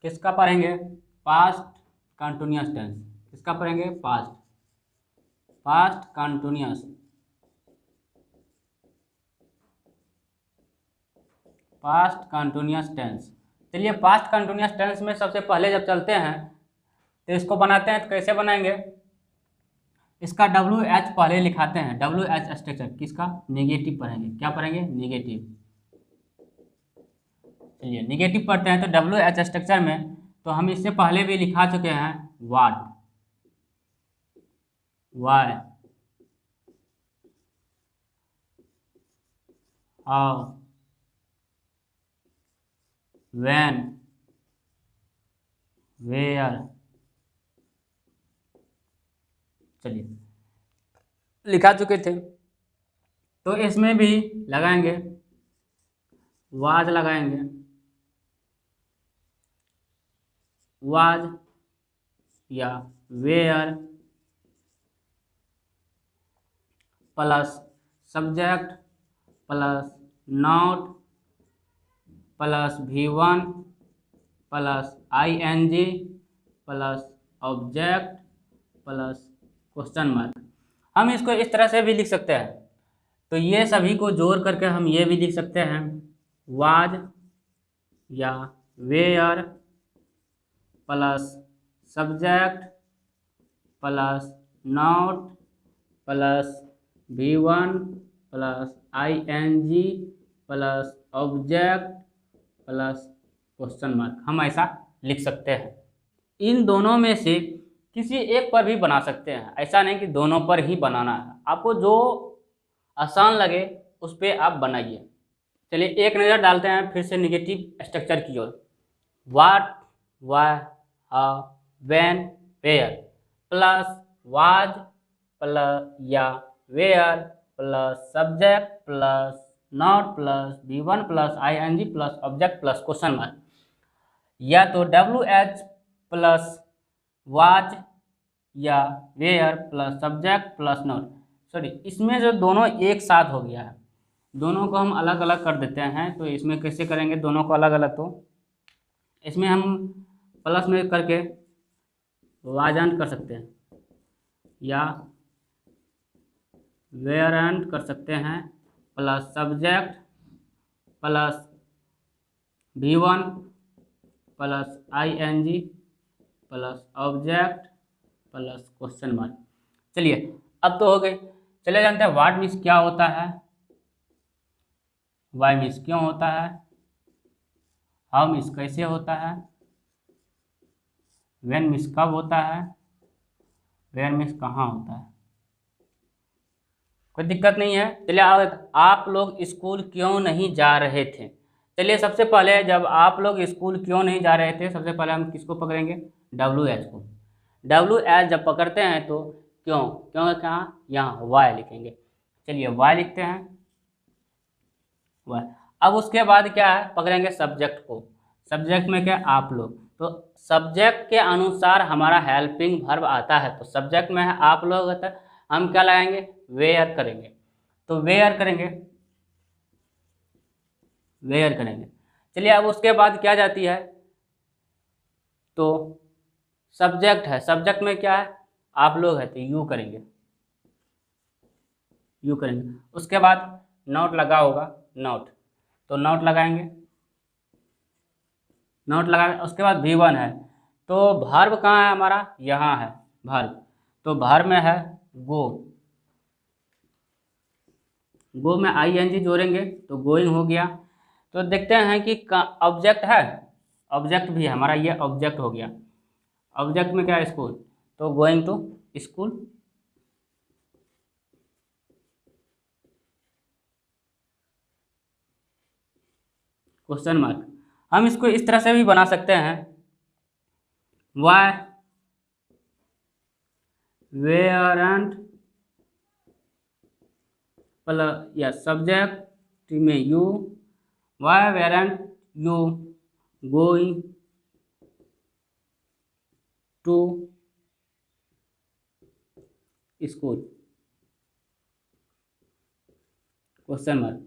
किसका पढ़ेंगे? Past continuous tense. किसका पढ़ेंगे? Past continuous. Past continuous tense. चलिए पास्ट कंटिन्यूअस टेंस में सबसे पहले जब चलते हैं तो इसको बनाते हैं, तो कैसे बनाएंगे? इसका WH पहले लिखाते हैं, WH स्ट्रक्चर। किसका? नेगेटिव पढ़ेंगे। क्या पढ़ेंगे? नेगेटिव। चलिए नेगेटिव पढ़ते हैं तो WH स्ट्रक्चर में तो हम इससे पहले भी लिखा चुके हैं what, why, how, when, where. चलिए लिखा चुके थे, तो इसमें भी लगाएंगे वाज, लगाएंगे वाज या were plus subject plus not plus V1 plus ING plus object plus question mark. हम इसको इस तरह से भी लिख सकते हैं, तो ये सभी को जोड़ करके हम ये भी लिख सकते हैं वाज या were plus subject plus not plus V1 plus ING plus object plus question mark. हम ऐसा लिख सकते हैं। इन दोनों में से किसी एक पर भी बना सकते हैं, ऐसा नहीं कि दोनों पर ही बनाना है। आपको जो आसान लगे उस पर आप बनाइए। चलिए एक नज़र डालते हैं फिर से नेगेटिव स्ट्रक्चर की ओर। What, why, how, when, where plus was plus or were plus subject plus not plus V1 plus ING plus object plus question mark, या तो WH प्लस वाज या were plus subject plus not. Sorry, इसमें जो दोनों एक साथ हो गया है, दोनों को हम अलग अलग कर देते हैं। तो इसमें कैसे करेंगे दोनों को अलग अलग? तो इसमें हम प्लस में करके वाजंट कर सकते हैं या वेयरेंट कर सकते हैं plus subject plus V1 plus ING plus object plus question mark. चलिए अब तो हो गए। चले जानते हैं व्हाट मीन्स क्या होता है, वाई मीन्स क्यों होता है, हाउ मीन्स कैसे होता है, व्हेन मीन्स कब होता है, वेयर मीन्स कहाँ होता है। कोई दिक्कत नहीं है। चलिए आप लोग स्कूल क्यों नहीं जा रहे थे? चलिए सबसे पहले जब आप लोग स्कूल क्यों नहीं जा रहे थे, सबसे पहले हम किसको पकड़ेंगे? WH को। WH जब पकड़ते हैं तो क्यों, क्यों कहाँ? यहाँ वाई लिखेंगे। चलिए वाई लिखते हैं, वाई। अब उसके बाद क्या है? पकड़ेंगे सब्जेक्ट को। सब्जेक्ट में क्या? आप लोग। तो सब्जेक्ट के अनुसार हमारा हेल्पिंग वर्ब आता है, तो सब्जेक्ट में है आप लोग, हम क्या लगाएंगे? वेयर करेंगे। तो वेयर करेंगे, वेयर करेंगे। चलिए अब उसके बाद क्या जाती है? तो सब्जेक्ट है, सब्जेक्ट में क्या है? आप लोग है, तो यू करेंगे, यू करेंगे। उसके बाद नोट लगा होगा, नोट, तो नोट लगाएंगे, नोट लगाएंगे। उसके बाद V1 है, तो वर्ब कहाँ है हमारा? यहाँ है वर्ब, तो वर्ब में है गो, गो में ING जोड़ेंगे तो गोइंग हो गया। तो देखते हैं कि ऑब्जेक्ट है, ऑब्जेक्ट भी है हमारा, ये ऑब्जेक्ट हो गया। ऑब्जेक्ट में क्या है? स्कूल, तो going to school. Question mark. हम इसको इस तरह से भी बना सकते हैं, वाई वेयरेंट प्लस या सब्जेक्ट में you, why weren't you going to school, question mark.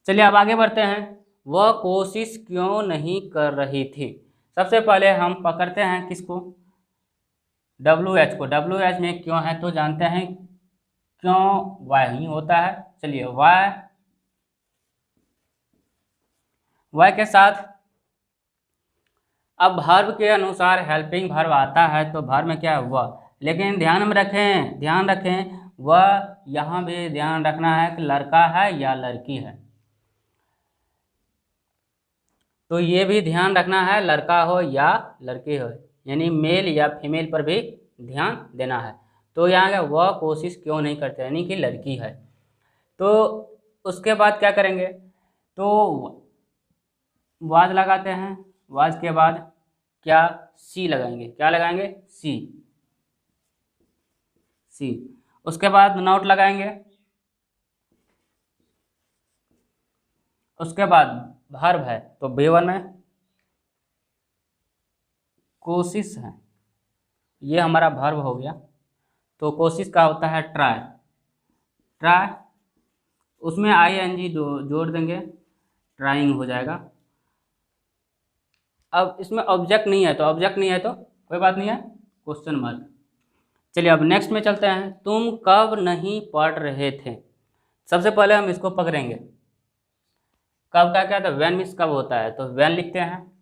चलिए अब आगे बढ़ते हैं। वह कोशिश क्यों नहीं कर रही थी? सबसे पहले हम पकड़ते हैं किसको, WH को। WH में क्यों है तो जानते हैं, क्यों वाई ही होता है। चलिए वाई के साथ अब वर्ब के अनुसार हेल्पिंग वर्ब आता है तो वर्ब में क्या है वह, लेकिन ध्यान रखें वह यहाँ भी ध्यान रखना है कि लड़का है या लड़की है, तो ये भी ध्यान रखना है लड़का हो या लड़की हो, यानी मेल या फीमेल पर भी ध्यान देना है। तो यहाँ का वह कोशिश क्यों नहीं करते, यानी कि लड़की है। तो उसके बाद क्या करेंगे, तो वाज लगाते हैं, वाज के बाद क्या सी लगाएंगे, क्या लगाएंगे सी, उसके बाद नॉट लगाएंगे, उसके बाद वर्ब है तो B1 में कोशिश है, ये हमारा वर्ब हो गया। तो कोशिश का होता है ट्राई, उसमें ING जोड़ देंगे, ट्राइंग हो जाएगा। अब इसमें ऑब्जेक्ट नहीं है तो कोई बात नहीं है, क्वेश्चन मार्क। चलिए अब नेक्स्ट में चलते हैं। तुम कब नहीं पढ़ रहे थे, सबसे पहले हम इसको पकड़ेंगे। कब का क्या था, व्हेन मीन्स कब होता है, तो व्हेन लिखते हैं,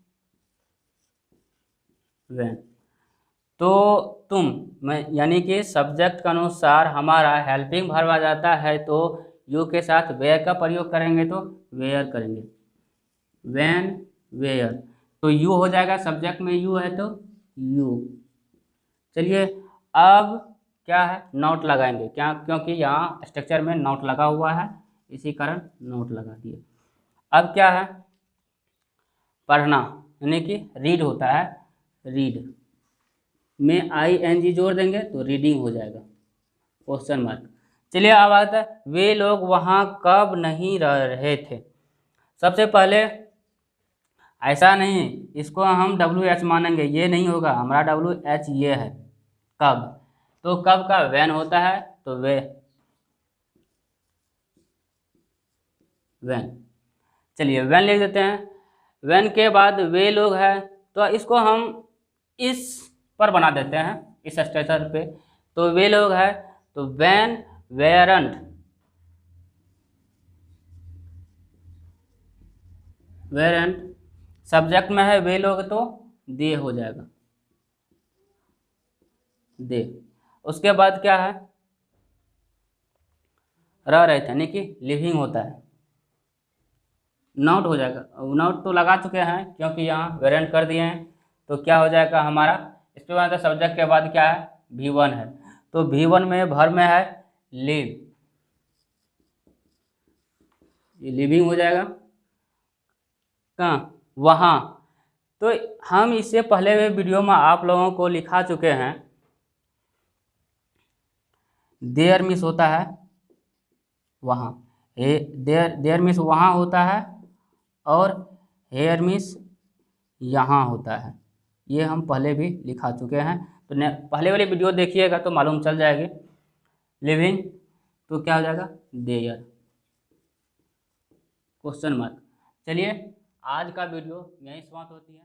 व्हेन। तो तुम में यानी कि सब्जेक्ट के अनुसार हमारा हेल्पिंग वर्ब आ जाता है, तो यू के साथ वेयर का प्रयोग करेंगे तो वेयर करेंगे, व्हेन वेयर, तो यू हो जाएगा, सब्जेक्ट में यू है तो यू। चलिए अब क्या है, नोट लगाएंगे, क्या, क्योंकि यहाँ स्ट्रक्चर में नोट लगा हुआ है, इसी कारण नोट लगा दिए। अब क्या है, पढ़ना, यानी कि रीड होता है, रीड में ING जोड़ देंगे तो रीडिंग हो जाएगा, क्वेश्चन मार्क। चलिए अब आता है वे लोग वहाँ कब नहीं रह रहे थे। सबसे पहले ऐसा नहीं, इसको हम WH मानेंगे, ये नहीं होगा, हमारा WH ये है कब, तो कब का व्हेन होता है तो व्हेन। चलिए व्हेन लिख देते हैं, व्हेन के बाद वे लोग हैं तो इसको हम इस पर बना देते हैं, इस स्ट्रक्चर पे, तो वे लोग हैं तो व्हेन वेयरंट, सब्जेक्ट में है वे लोग तो दे हो जाएगा, दे। उसके बाद क्या है, रह रहे थे, यानी कि लिविंग होता है, नॉट हो जाएगा, नॉट तो लगा चुके हैं क्योंकि यहाँ वेरेंट कर दिए हैं, तो क्या हो जाएगा हमारा, इसके बाद सब्जेक्ट के बाद क्या है V1 है, तो V1 में भर में है लिव, ये लिविंग हो जाएगा, कहाँ वहाँ। तो हम इससे पहले भी वीडियो में आप लोगों को लिखा चुके हैं, देयर मिस होता है वहाँ, देयर मिस वहाँ होता है, और हेयर मिस यहाँ होता है, ये हम पहले भी लिखा चुके हैं, तो पहले वाली वीडियो देखिएगा तो मालूम चल जाएगी। लिविंग तो क्या हो जाएगा देयर, क्वेश्चन मार्क। चलिए आज का वीडियो यहीं समाप्त होती है।